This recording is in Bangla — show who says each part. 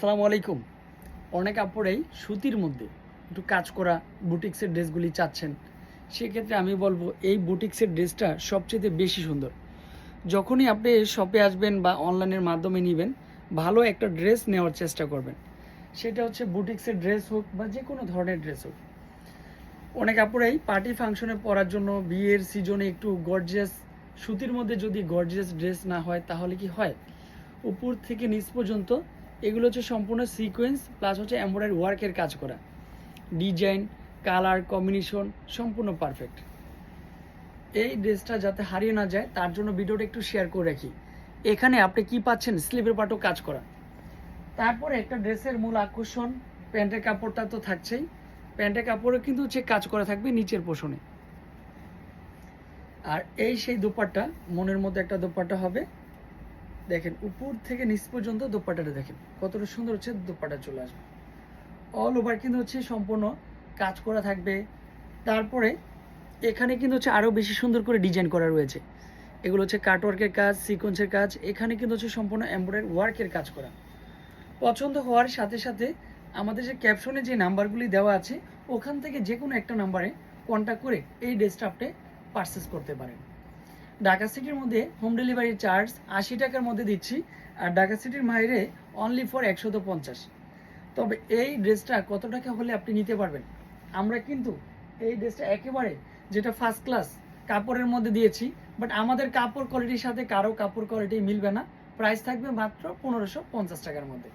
Speaker 1: আসসালামু আলাইকুম। অনেক আপুরাই সুতির মধ্যে একটু কাজ করা বুটিক্সের ড্রেসগুলি চাচ্ছেন। সেক্ষেত্রে আমি বলবো এই বুটিক্সের ড্রেসটা সবচেয়ে বেশি সুন্দর। যখনই আপনি শপে আসবেন বা অনলাইনের মাধ্যমে নেবেন, ভালো একটা ড্রেস নেওয়ার চেষ্টা করবেন। সেটা হচ্ছে বুটিক্সের ড্রেস হোক বা যে কোনো ধরনের ড্রেস হোক। অনেক আপুরাই পার্টি ফাংশনে পরার জন্য বিয়ের সিজনে একটু গর্জিয়াস সুতির মধ্যে যদি গর্জিয়াস ড্রেস না হয় তাহলে কি হয়, উপর থেকে নিচ পর্যন্ত এগুলো হচ্ছে সম্পূর্ণ সিকোয়েন্স প্লাস হচ্ছে এমব্রয়ডারি ওয়ার্কের কাজ করা, ডিজাইন কালার কম্বিনেশন সম্পূর্ণ পারফেক্ট। এই ড্রেসটা যাতে হারিয়ে না যায় তার জন্য ভিডিওটা একটু শেয়ার করে রাখি। এখানে আপনি কি পাচ্ছেন, স্লিভের পাটও কাজ করা। তারপরে একটা ড্রেসের মূল আকর্ষণ প্যান্টের কাপড়টা তো থাকছেই। প্যান্টের কাপড়ে কিন্তু হচ্ছে কাজ করা থাকবে নিচের পোষণে। আর এই সেই দোপাট্টা, মনের মধ্যে একটা দোপাট্টা হবে। দেখেন উপর থেকে নিচ পর্যন্ত দোপাট্টাটা দেখেন কতটা সুন্দর হচ্ছে, দোপাট্টা চলে আসবে। অল ওভার কিন্তু হচ্ছে সম্পূর্ণ কাজ করা থাকবে। তারপরে এখানে কিন্তু হচ্ছে আরও বেশি সুন্দর করে ডিজাইন করা রয়েছে। এগুলো হচ্ছে কাটওয়ার্কের কাজ, সিকোয়েন্সের কাজ। এখানে কিন্তু হচ্ছে সম্পূর্ণ এমব্রয়ডারি ওয়ার্কের কাজ করা। পছন্দ হওয়ার সাথে সাথে আমাদের যে ক্যাপশনে যে নাম্বারগুলি দেওয়া আছে ওখান থেকে যে কোনো একটা নাম্বারে কন্ট্যাক্ট করে এই ড্রেসটা আপনি পারচেস করতে পারেন। ঢাকা সিটির মধ্যে হোম ডেলিভারি চার্জ 80 টাকার মধ্যে দিচ্ছি, আর ঢাকা সিটির বাইরে অনলি ফর 150। তবে এই ড্রেসটা কত টাকা হলে আপনি নিতে পারবেন? আমরা কিন্তু এই ড্রেসটা একেবারে যেটা ফার্স্ট ক্লাস কাপড়ের মধ্যে দিয়েছি, বাট আমাদের কাপড় কোয়ালিটির সাথে কারো কাপড় কোয়ালিটি মিলবে না। প্রাইস থাকবে মাত্র 1550 টাকার মধ্যে।